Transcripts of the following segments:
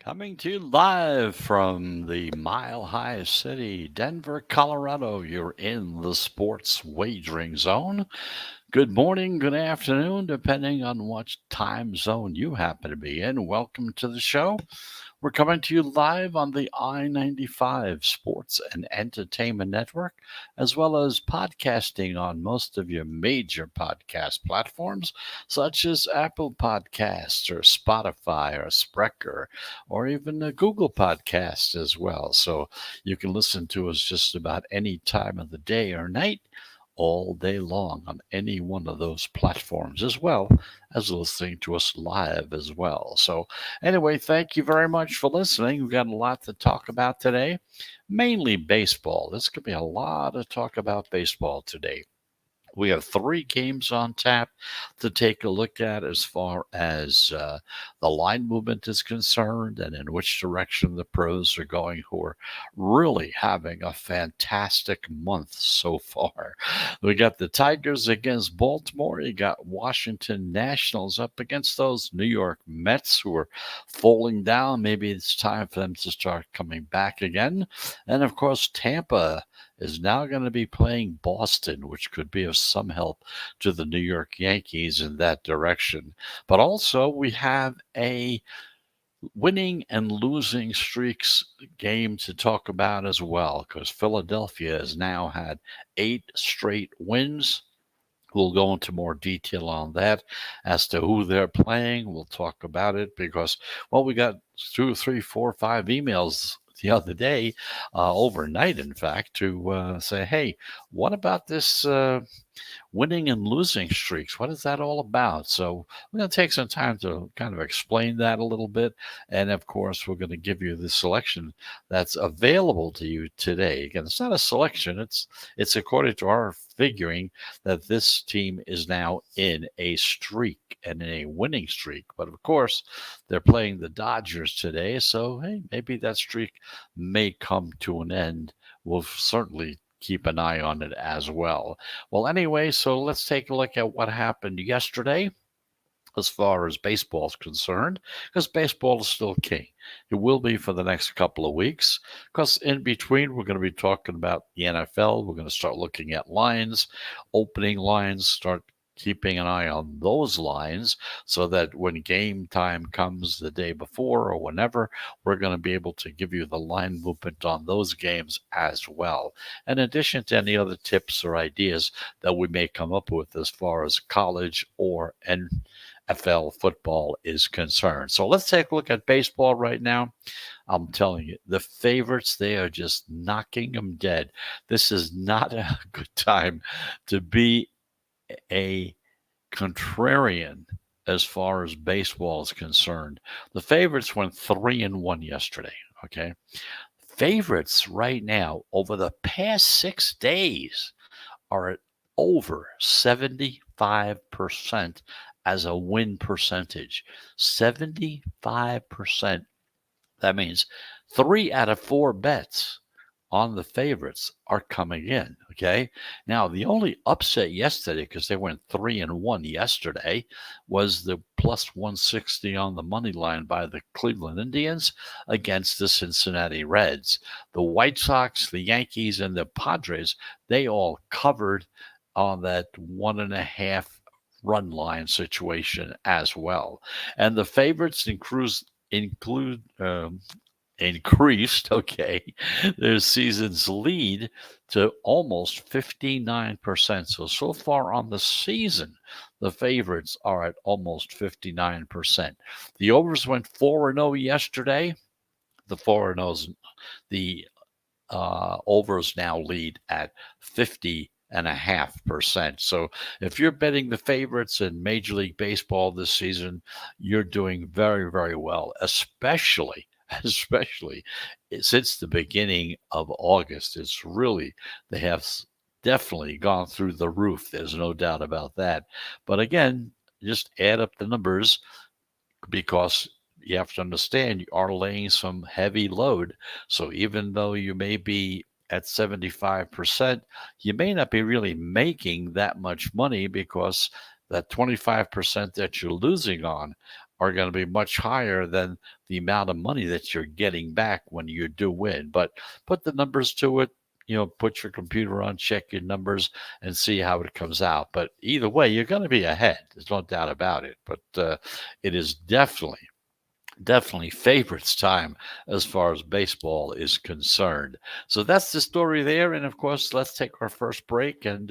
Coming to you live from the Mile High City, Denver, Colorado. You're in the sports wagering zone. Good morning, good afternoon, depending on what time zone you happen to be in. Welcome to the show. We're coming to you live on the I-95 Sports and Entertainment Network, as well as podcasting on most of your major podcast platforms, such as Apple Podcasts or Spotify or Spreaker, or even Google Podcasts as well. So you can listen to us just about any time of the day or night, all day long on any one of those platforms, as well as listening to us live as well. So anyway, thank you very much for listening. We've got a lot to talk about today, mainly baseball. This could be a lot of talk about baseball today. We have three games on tap to take a look at as far as the line movement is concerned and in which direction the pros are going, who are really having a fantastic month so far. We got the Tigers against Baltimore. You got Washington Nationals up against those New York Mets, who are falling down. Maybe it's time for them to start coming back again. And of course, Tampa is now going to be playing Boston, which could be of some help to the New York Yankees in that direction. But also, we have a winning and losing streaks game to talk about as well, because Philadelphia has now had 8 straight wins. We'll go into more detail on that as to who they're playing. We'll talk about it because, well, we got 2, 3, 4, 5 emails the other day, overnight, in fact, to say, hey, what about this winning and losing streaks? What is that all about? So we're going to take some time to kind of explain that a little bit. And of course, we're going to give you the selection that's available to you today. Again, it's not a selection. It's according to our figuring that this team is now in a streak and in a winning streak. But of course, they're playing the Dodgers today. So, hey, maybe that streak may come to an end. We'll certainly keep an eye on it as well. Well, anyway, so let's take a look at what happened yesterday as far as baseball is concerned, because baseball is still king. It will be for the next couple of weeks, because in between, we're going to be talking about the NFL. We're going to start looking at lines, opening lines, start keeping an eye on those lines so that when game time comes the day before or whenever, we're going to be able to give you the line movement on those games as well. In addition to any other tips or ideas that we may come up with as far as college or NFL football is concerned. So let's take a look at baseball right now. I'm telling you, the favorites, they are just knocking them dead. This is not a good time to be a contrarian as far as baseball is concerned. The favorites went 3-1 yesterday. Okay. Favorites right now over the past 6 days are at over 75% as a win percentage. 75%. That means 3 out of 4 bets on the favorites are coming in. Okay. Now, the only upset yesterday, because they went 3-1 yesterday, was the plus 160 on the money line by the Cleveland Indians against the Cincinnati Reds. The White Sox, the Yankees, and the Padres, they all covered on that 1.5 run line situation as well. And the favorites increased, okay, their season's lead to almost 59%. So far on the season, the favorites are at almost 59%. The overs went 4-0 yesterday. The 4-0s, the overs now lead at 50.5%. So if you're betting the favorites in Major League Baseball this season, you're doing very, very well, especially since the beginning of August. It's really, they have definitely gone through the roof. There's no doubt about that. But again, just add up the numbers, because you have to understand you are laying some heavy load. So even though you may be at 75%, you may not be really making that much money, because that 25% that you're losing on are going to be much higher than the amount of money that you're getting back when you do win. But put the numbers to it. Put your computer on, check your numbers, and see how it comes out. But either way, you're going to be ahead. There's no doubt about it. But it is definitely favorites time as far as baseball is concerned. So that's the story there. And of course, let's take our first break. And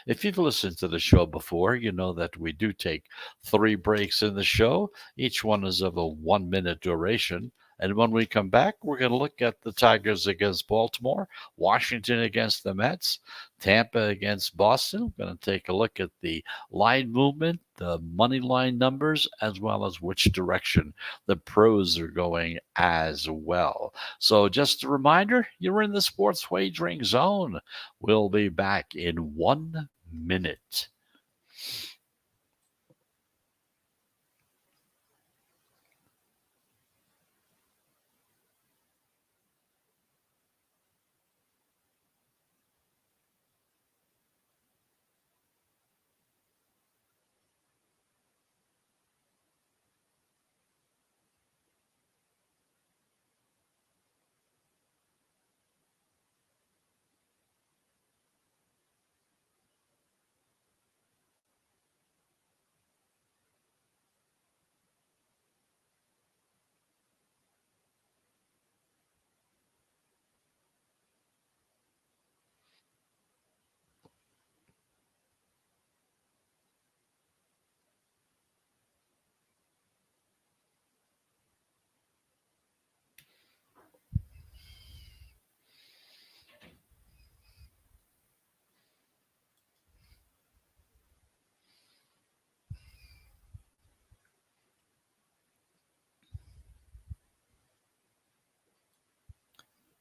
if you've listened to the show before, you know that we do take 3 breaks in the show. Each one is of a 1 minute duration. And when we come back, we're going to look at the Tigers against Baltimore, Washington against the Mets, Tampa against Boston. We're going to take a look at the line movement, the money line numbers, as well as which direction the pros are going as well. So just a reminder, you're in the sports wagering zone. We'll be back in 1 minute.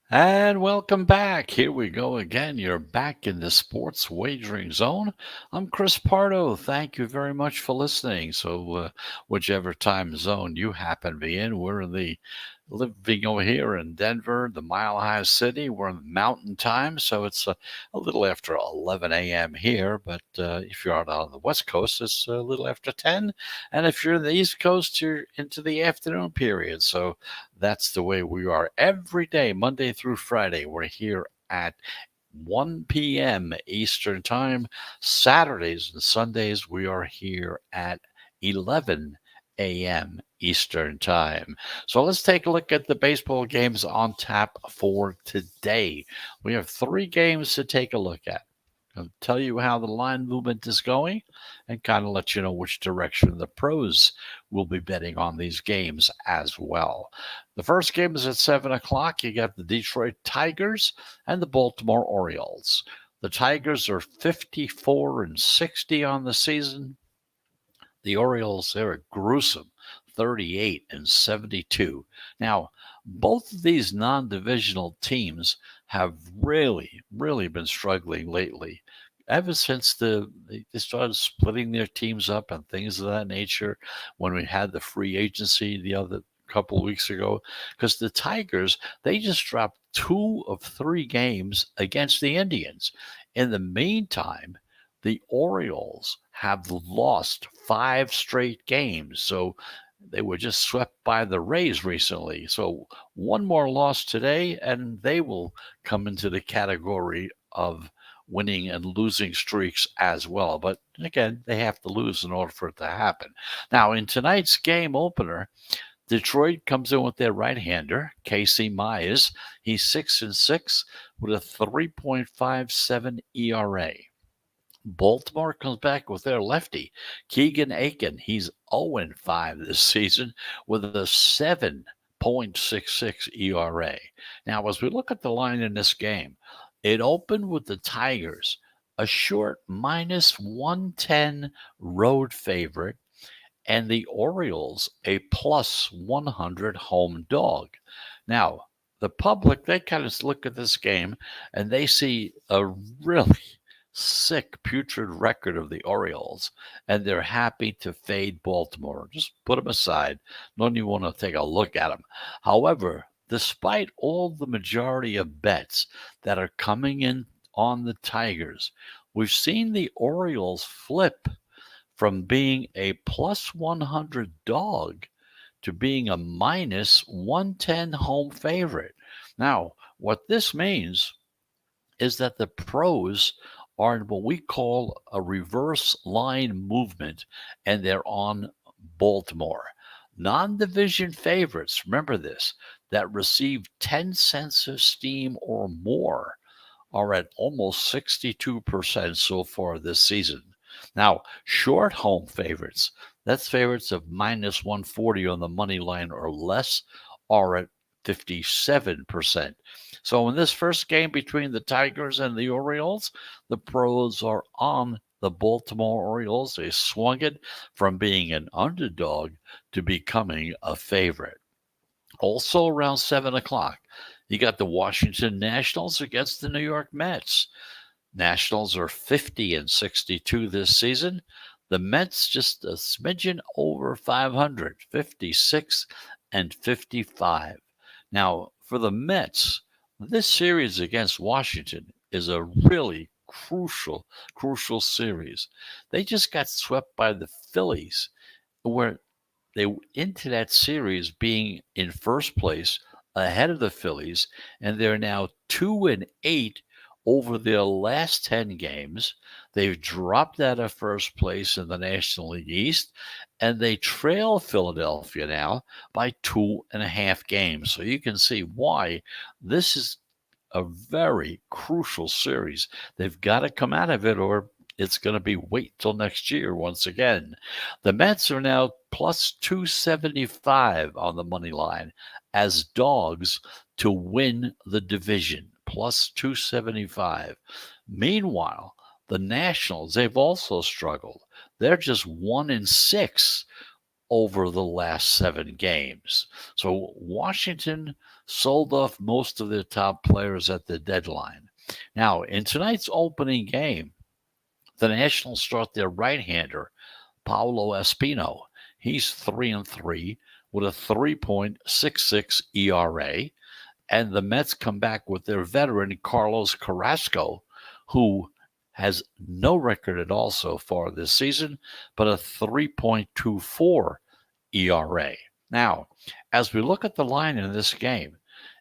And welcome back. Here we go again. You're back in the sports wagering zone. I'm Chris Pardo. Thank you very much for listening. So, whichever time zone you happen to be in, we're in the living over here in Denver, the Mile High City. We're in Mountain Time, so it's a little after 11 a.m. here. But if you're out on the West Coast, it's a little after 10. And if you're in the East Coast, you're into the afternoon period. So that's the way we are every day, Monday through Friday. We're here at 1 p.m. Eastern Time. Saturdays and Sundays, we are here at 11 a.m. Eastern Time. So let's take a look at the baseball games on tap for today. We have 3 games to take a look at. I'll tell you how the line movement is going and kind of let you know which direction the pros will be betting on these games as well. The first game is at 7 o'clock. You got the Detroit Tigers and the Baltimore Orioles. The Tigers are 54-60 on the season. The Orioles, they're a gruesome 38-72. Now, both of these non-divisional teams have really been struggling lately. Ever since they started splitting their teams up and things of that nature, when we had the free agency the other couple of weeks ago, because the Tigers, they just dropped 2 of 3 games against the Indians. In the meantime, the Orioles have lost 5 straight games. So they were just swept by the Rays recently. So one more loss today, and they will come into the category of winning and losing streaks as well. But again, they have to lose in order for it to happen. Now, in tonight's game opener, Detroit comes in with their right-hander, Casey Myers. He's 6-6 with a 3.57 ERA. Baltimore comes back with their lefty, Keegan Aiken. He's 0-5 this season with a 7.66 ERA. Now, as we look at the line in this game, it opened with the Tigers, a short -110 road favorite, and the Orioles a +100 home dog. Now, the public, they kind of look at this game and they see a really sick, putrid record of the Orioles, and they're happy to fade Baltimore. Just put them aside. Don't even want to take a look at them. However, despite all the majority of bets that are coming in on the Tigers, we've seen the Orioles flip from being a plus 100 dog to being a minus 110 home favorite. Now, what this means is that the pros are in what we call a reverse line movement, and they're on Baltimore. Non division favorites, remember this, that receive 10 cents of steam or more are at almost 62% so far this season. Now, short home favorites, that's favorites of minus 140 on the money line or less, are at 57%. So in this first game between the Tigers and the Orioles, the pros are on the Baltimore Orioles. They swung it from being an underdog to becoming a favorite. Also around 7 o'clock, you got the Washington Nationals against the New York Mets. Nationals are 50 and 62 this season. The Mets just a smidgen over 500, 56 and 55. Now, for the Mets, this series against Washington is a really crucial series. They just got swept by the Phillies, where they into that series being in first place ahead of the Phillies, and they're now 2-8 over their last 10 games. They've dropped out of first place in the National League East, and they trail Philadelphia now by 2.5 games. So you can see why this is a very crucial series. They've got to come out of it, or it's going to be wait till next year once again. The Mets are now plus 275 on the money line as dogs to win the division, plus 275. Meanwhile, the Nationals, they've also struggled. They're just 1-6 over the last 7 games. So Washington sold off most of their top players at the deadline. Now, in tonight's opening game, the Nationals start their right-hander, Paolo Espino. He's 3-3 with a 3.66 ERA. And the Mets come back with their veteran, Carlos Carrasco, who has no record at all so far this season, but a 3.24 ERA. Now, as we look at the line in this game,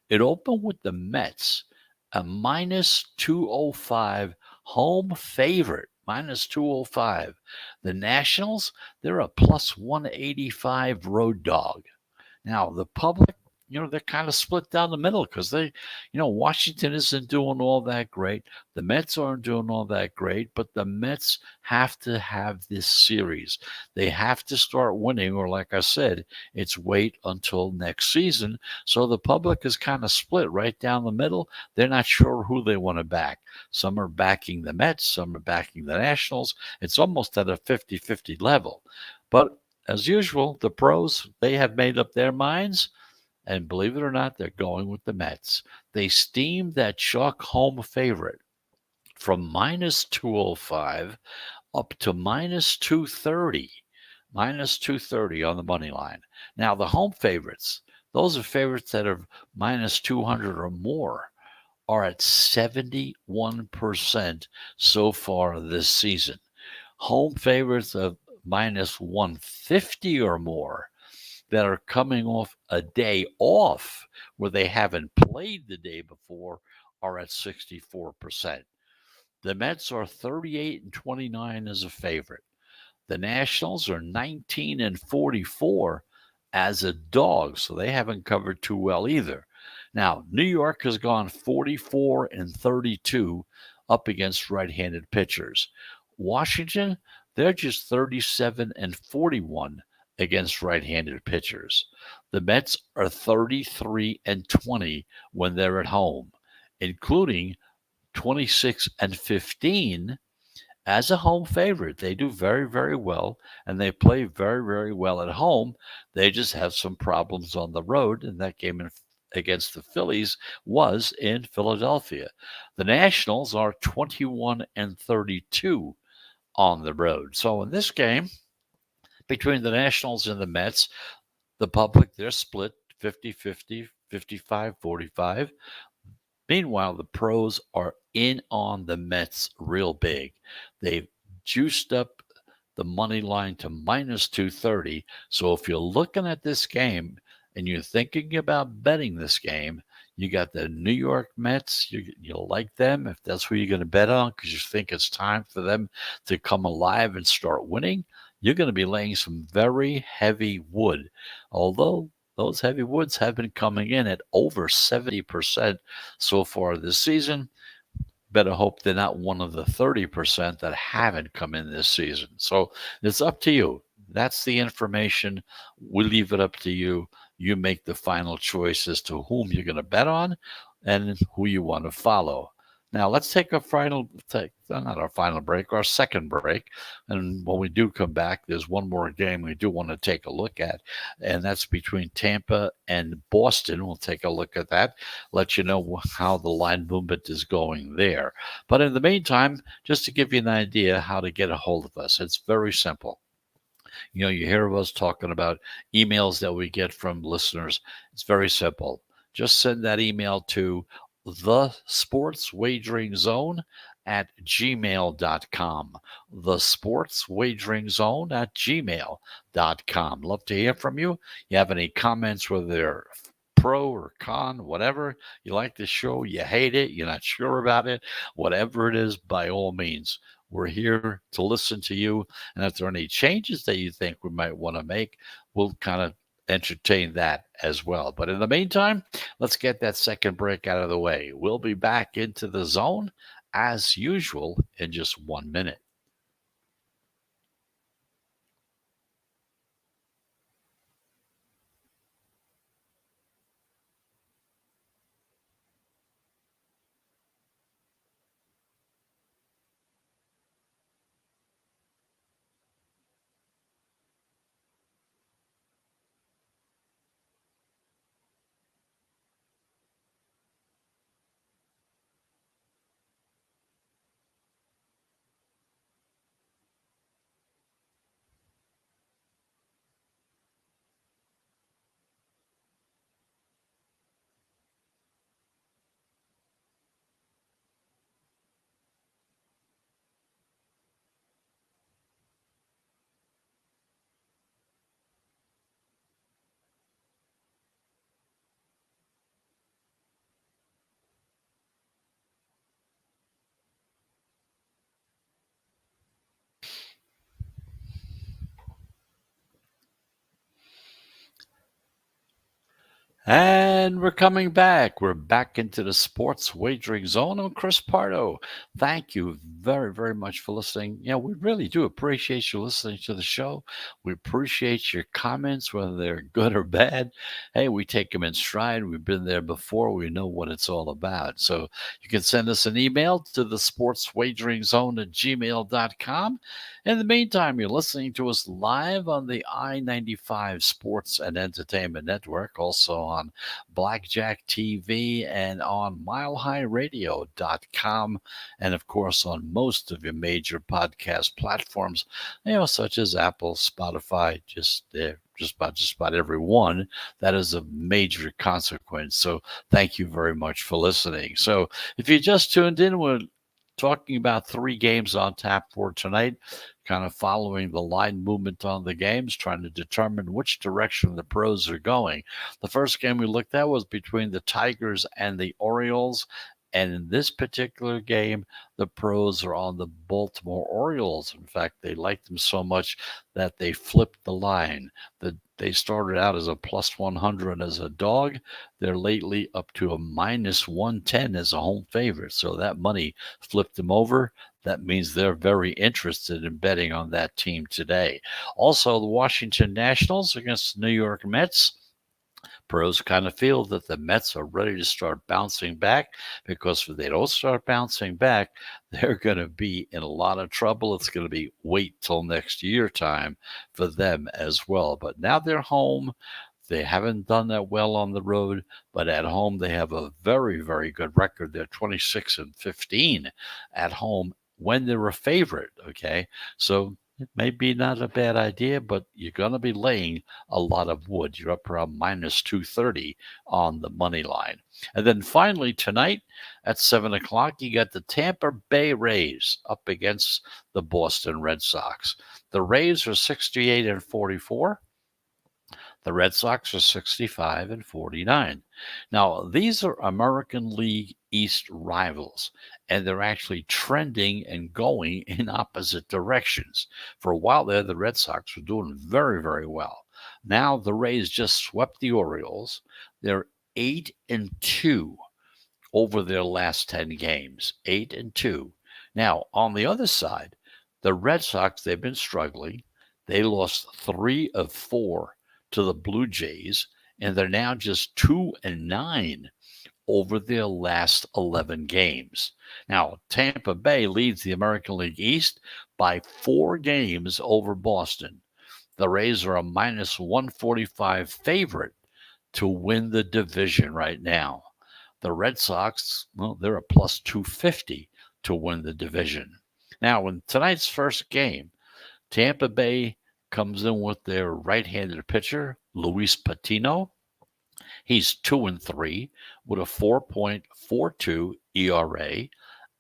it opened with the Mets, a minus 205 home favorite, minus 205. The Nationals, they're a plus 185 road dog. Now, the public, they're kind of split down the middle because Washington isn't doing all that great. The Mets aren't doing all that great, but the Mets have to have this series. They have to start winning, or like I said, it's wait until next season. So the public is kind of split right down the middle. They're not sure who they want to back. Some are backing the Mets, some are backing the Nationals. It's almost at a 50-50 level. But as usual, the pros, they have made up their minds. And believe it or not, they're going with the Mets. They steamed that chalk home favorite from minus 205 up to minus 230. Minus 230 on the money line. Now, the home favorites, those are favorites that are minus 200 or more, are at 71% so far this season. Home favorites of minus 150 or more that are coming off a day off where they haven't played the day before are at 64%. The Mets are 38-29 as a favorite. The Nationals are 19-44 as a dog, so they haven't covered too well either. Now, New York has gone 44-32 up against right-handed pitchers. Washington, they're just 37-41 against right-handed pitchers. The Mets are 33-20 when they're at home, including 26-15 as a home favorite. They do very, very well, and they play very, very well at home. They just have some problems on the road, and that game against the Phillies was in Philadelphia. The Nationals are 21-32 on the road. So in this game, between the Nationals and the Mets, the public, they're split 50-50, 55-45. Meanwhile, the pros are in on the Mets real big. They've juiced up the money line to minus 230. So if you're looking at this game and you're thinking about betting this game, you got the New York Mets. You like them if that's who you're going to bet on because you think it's time for them to come alive and start winning. You're going to be laying some very heavy wood. Although those heavy woods have been coming in at over 70% so far this season. Better hope they're not one of the 30% that haven't come in this season. So it's up to you. That's the information. We leave it up to you. You make the final choice as to whom you're going to bet on and who you want to follow. Now let's take not our final break, our second break. And when we do come back, there's one more game we do want to take a look at, and that's between Tampa and Boston. We'll take a look at that, let you know how the line movement is going there. But in the meantime, just to give you an idea how to get a hold of us, it's very simple. You hear of us talking about emails that we get from listeners. It's very simple. Just send that email to the sports wagering zone at gmail.com. The sports wagering zone at gmail.com. Love to hear from you. You have any comments, whether they're pro or con, whatever. You like the show, you hate it, you're not sure about it, whatever it is, by all means. We're here to listen to you. And if there are any changes that you think we might want to make, we'll kind of entertain that as well. But in the meantime, let's get that second break out of the way. We'll be back into the zone as usual in just 1 minute. And we're coming back. We're back into the sports wagering zone. I'm Chris Pardo. Thank you very, very much for listening. We really do appreciate you listening to the show. We appreciate your comments, whether they're good or bad. Hey, we take them in stride. We've been there before. We know what it's all about. So you can send us an email to the sports wagering zone at gmail.com. In the meantime, you're listening to us live on the I-95 Sports and Entertainment Network, also on Blackjack TV and on milehighradio.com, and of course on most of your major podcast platforms, such as Apple, Spotify, just about every one. That is a major consequence. So thank you very much for listening. So if you just tuned in, we're talking about 3 games on tap for tonight, kind of following the line movement on the games, trying to determine which direction the pros are going. The first game we looked at was between the Tigers and the Orioles. And in this particular game, the pros are on the Baltimore Orioles. In fact, they liked them so much that they flipped the line. They started out as a plus 100 as a dog. They're lately up to a minus 110 as a home favorite. So that money flipped them over. That means they're very interested in betting on that team today. Also, the Washington Nationals against the New York Mets. Pros kind of feel that the Mets are ready to start bouncing back, because if they don't start bouncing back, they're going to be in a lot of trouble. It's going to be wait till next year time for them as well. But now they're home. They haven't done that well on the road, but at home they have a very, very good record. They're 26-15 at home when they're a favorite. Okay, so It may be not a bad idea, but you're going to be laying a lot of wood. You're up around minus 230 on the money line. And then finally tonight at 7 o'clock, you got the Tampa Bay Rays up against the Boston Red Sox. The Rays are 68 and 44. The Red Sox are 65 and 49. Now, these are American League East rivals, and they're actually trending and going in opposite directions. For a while there, the Red Sox were doing very, very well. Now, the Rays just swept the Orioles. They're 8 and 2 over their last 10 games. 8 and 2. Now, on the other side, the Red Sox, they've been struggling. They lost 3 of 4 to the Blue Jays, and they're now just 2 and 9 over their last 11 games. Now, Tampa Bay leads the American League East by 4 games over Boston. The Rays are a minus 145 favorite to win the division right now. The Red Sox, well, they're a plus 250 to win the division. Now, in tonight's first game, Tampa Bay comes in with their right-handed pitcher, Luis Patino. He's 2 and 3 with a 4.42 ERA,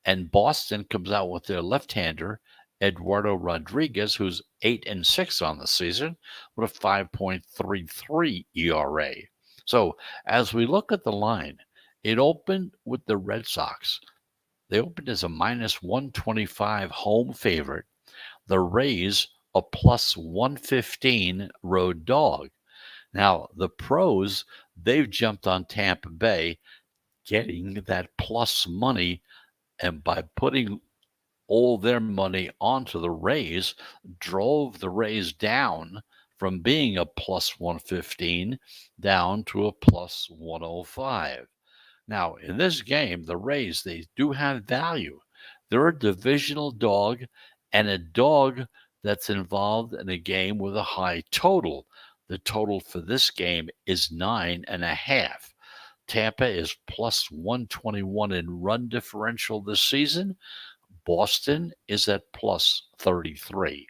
and Boston comes out with their left-hander, Eduardo Rodriguez, who's 8 and 6 on the season with a 5.33 ERA. So, as we look at the line, it opened with the Red Sox. They opened as a minus 125 home favorite. The Rays a plus 115 road dog. Now, the pros, they've jumped on Tampa Bay, getting that plus money, and by putting all their money onto the Rays, drove the Rays down from being a plus 115 down to a plus 105. Now, in this game, the Rays, they do have value. They're a divisional dog and a dog that's involved in a game with a high total. The total for this game is 9.5. Tampa is plus 121 in run differential this season. Boston is at plus 33.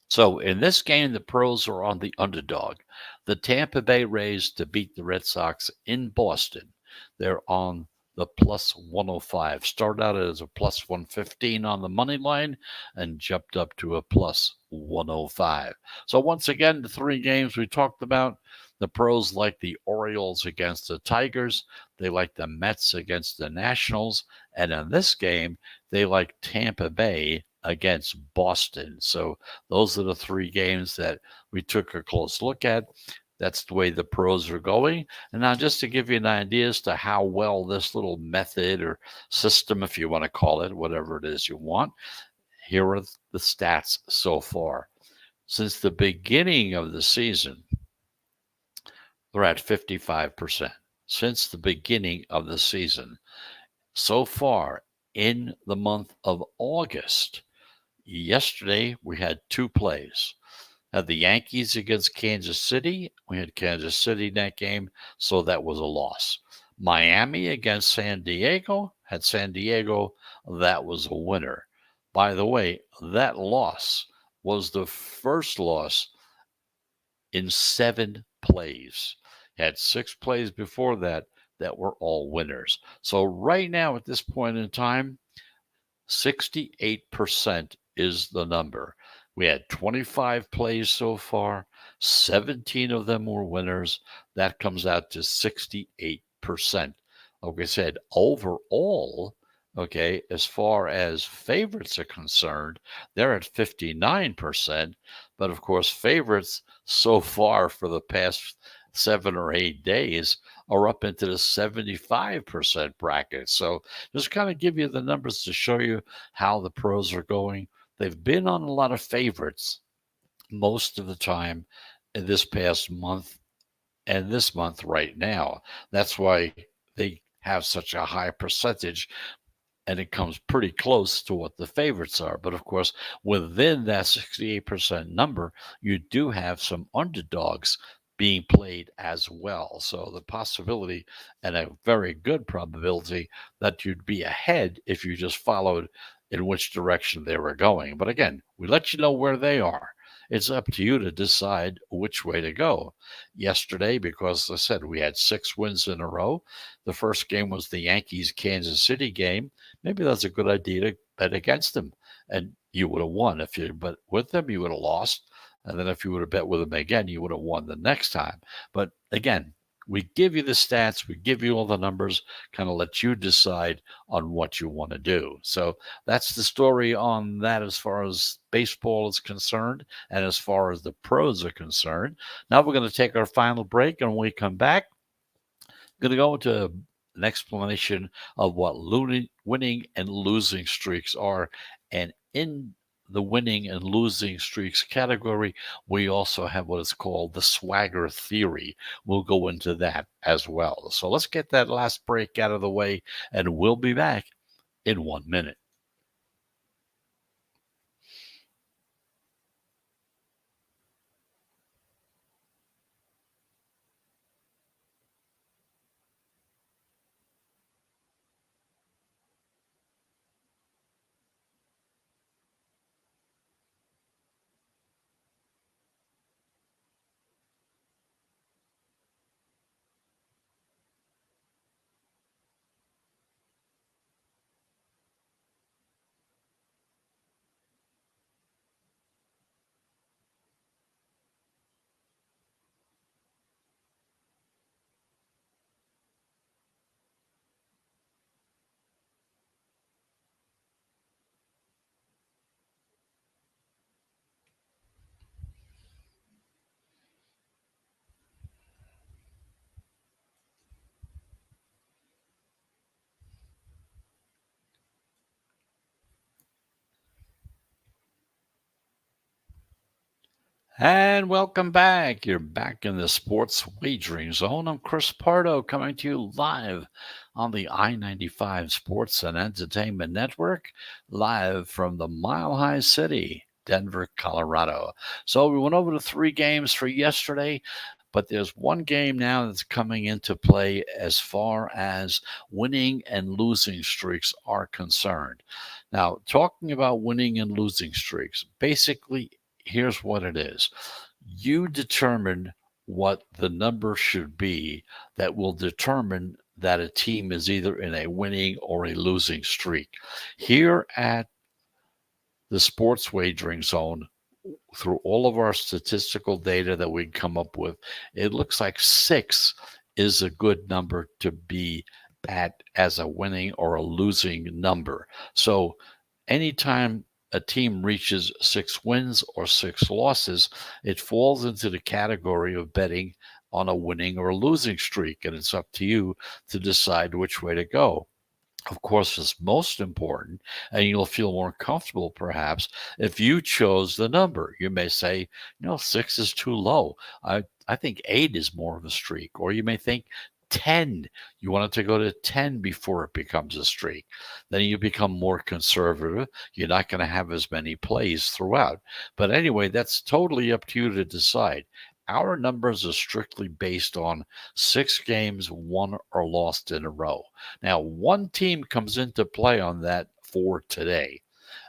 So in this game, the pros are on the underdog. The Tampa Bay Rays to beat the Red Sox in Boston. They're on the plus 105. Started out as a plus 115 on the money line and jumped up to a plus 105. So once again, the 3 games we talked about, the pros like the Orioles against the Tigers. They like the Mets against the Nationals. And in this game, they like Tampa Bay against Boston. So those are the 3 games that we took a close look at. That's the way the pros are going. And now just to give you an idea as to how well this little method or system, if you want to call it, whatever it is you want, here are the stats so far. Since the beginning of the season, they're at 55%. Since the beginning of the season, so far in the month of August, yesterday we had 2 plays. Had the Yankees against Kansas City. We had Kansas City in that game, so that was a loss. Miami against San Diego. Had San Diego. That was a winner. By the way, that loss was the first loss in 7 plays. Had 6 plays before that were all winners. So right now at this point in time, 68% is the number. We had 25 plays so far. 17 of them were winners. That comes out to 68%. Like I said, overall, okay, as far as favorites are concerned, they're at 59%. But of course, favorites so far for the past 7 or 8 days are up into the 75% bracket. So just kind of give you the numbers to show you how the pros are going. They've been on a lot of favorites most of the time in this past month and this month right now. That's why they have such a high percentage, and it comes pretty close to what the favorites are. But of course, within that 68% number, you do have some underdogs being played as well. So the possibility and a very good probability that you'd be ahead if you just followed in which direction they were going. But again, we let you know where they are. It's up to you to decide which way to go. Yesterday, because I said we had 6 wins in a row, the first game was the Yankees Kansas City game. Maybe that's a good idea to bet against them. And you would have won. If you bet with them, you would have lost. And then if you would have bet with them again, you would have won the next time. But again, we give you the stats, we give you all the numbers, kind of let you decide on what you want to do. So that's the story on that as far as baseball is concerned and as far as the pros are concerned. Now we're going to take our final break, and when we come back, going to go into an explanation of what winning and losing streaks are. And in the winning and losing streaks category, we also have what is called the swagger theory. We'll go into that as well. So let's get that last break out of the way, and we'll be back in 1 minute. And welcome back. You're back in the sports wagering zone. I'm Chris Pardo coming to you live on the I-95 Sports and Entertainment Network, live from the Mile High City, Denver, Colorado. So we went over the 3 games for yesterday, but there's one game now that's coming into play as far as winning and losing streaks are concerned. Now, talking about winning and losing streaks, basically, here's what it is. You determine what the number should be that will determine that a team is either in a winning or a losing streak. Here at the Sports Wagering Zone, through all of our statistical data that we come up with, it looks like 6 is a good number to be at as a winning or a losing number. So anytime a team reaches 6 wins or 6 losses, it falls into the category of betting on a winning or a losing streak, and it's up to you to decide which way to go. Of course, it's most important, and you'll feel more comfortable perhaps if you chose the number. You may say, 6 is too low. I think 8 is more of a streak. Or you may think 10. You want it to go to 10 before it becomes a streak. Then you become more conservative. You're not going to have as many plays throughout. But anyway, that's totally up to you to decide. Our numbers are strictly based on 6 games won or lost in a row. Now, one team comes into play on that for today,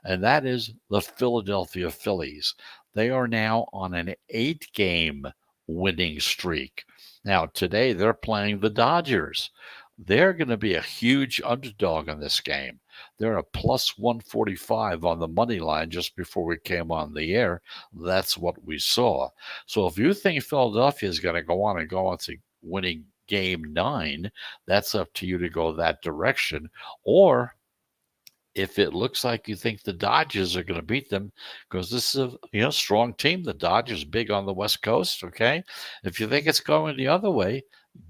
and that is the Philadelphia Phillies. They are now on an 8-game winning streak. Now, today they're playing the Dodgers. They're going to be a huge underdog in this game. They're a plus 145 on the money line just before we came on the air. That's what we saw. So if you think Philadelphia is going to go on and go on to winning game 9, that's up to you to go that direction. Or if it looks like you think the Dodgers are going to beat them, because this is a strong team, the Dodgers big on the West Coast. Okay, if you think it's going the other way,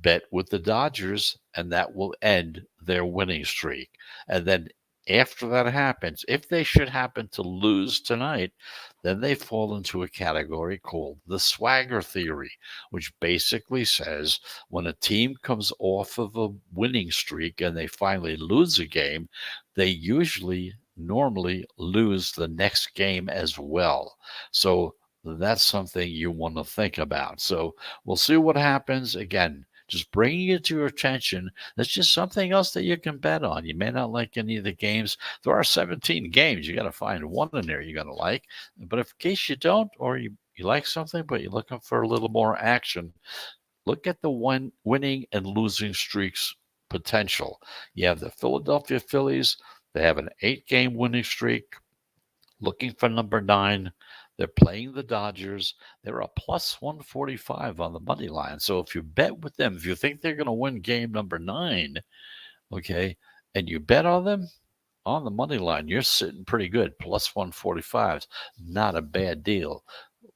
bet with the Dodgers, and that will end their winning streak. And then after that happens, if they should happen to lose tonight, then they fall into a category called the swagger theory, which basically says when a team comes off of a winning streak and they finally lose a game, they usually normally lose the next game as well. So that's something you want to think about. So we'll see what happens. Again, just bringing it to your attention. That's just something else that you can bet on. You may not like any of the games. There are 17 games. You got to find one in there you're going to like. But if in case you don't, or you like something, but you're looking for a little more action, look at the winning and losing streaks potential. You have the Philadelphia Phillies. They have an 8-game winning streak, looking for number 9. They're playing the Dodgers. They're a plus 145 on the money line. So if you bet with them, if you think they're going to win game number 9, okay, and you bet on them on the money line, you're sitting pretty good. Plus 145 is not a bad deal.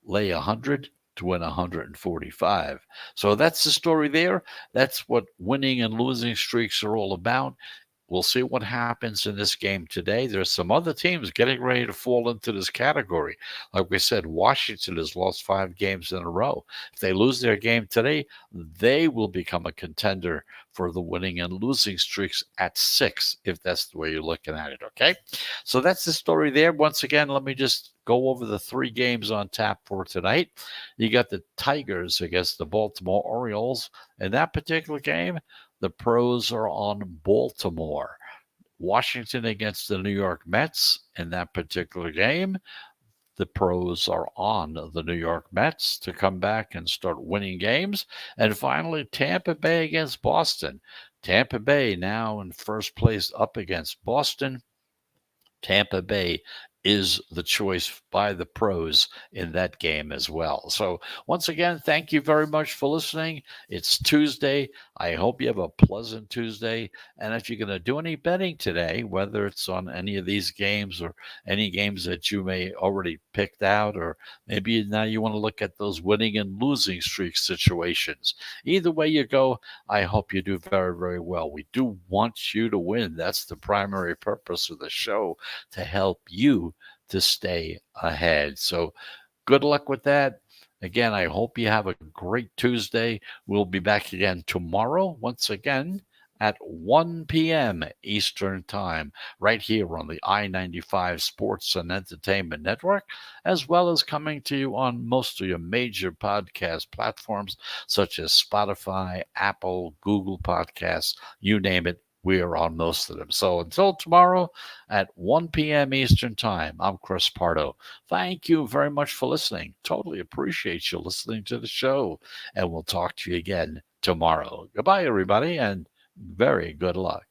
Lay 100 to win 145. So that's the story there. That's what winning and losing streaks are all about. We'll see what happens in this game today. There's some other teams getting ready to fall into this category. Like we said, Washington has lost 5 games in a row. If they lose their game today, they will become a contender for the winning and losing streaks at 6, if that's the way you're looking at it, okay? So that's the story there. Once again, let me just go over the 3 games on tap for tonight. You got the Tigers against the Baltimore Orioles. In that particular game, the pros are on Baltimore. Washington against the New York Mets. In that particular game, the pros are on the New York Mets to come back and start winning games. And finally, Tampa Bay against Boston. Tampa Bay now in first place up against Boston. Tampa Bay is the choice by the pros in that game as well. So once again, thank you very much for listening. It's Tuesday. I hope you have a pleasant Tuesday. And if you're going to do any betting today, whether it's on any of these games or any games that you may already picked out, or maybe now you want to look at those winning and losing streak situations. Either way you go, I hope you do very, very well. We do want you to win. That's the primary purpose of the show, to help you to stay ahead. So good luck with that. Again, I hope you have a great Tuesday. We'll be back again tomorrow, once again, at 1 p.m. Eastern Time, right here on the I-95 Sports and Entertainment Network, as well as coming to you on most of your major podcast platforms, such as Spotify, Apple, Google Podcasts, you name it. We are on most of them. So until tomorrow at 1 p.m. Eastern Time, I'm Chris Pardo. Thank you very much for listening. Totally appreciate you listening to the show. And we'll talk to you again tomorrow. Goodbye, everybody, and very good luck.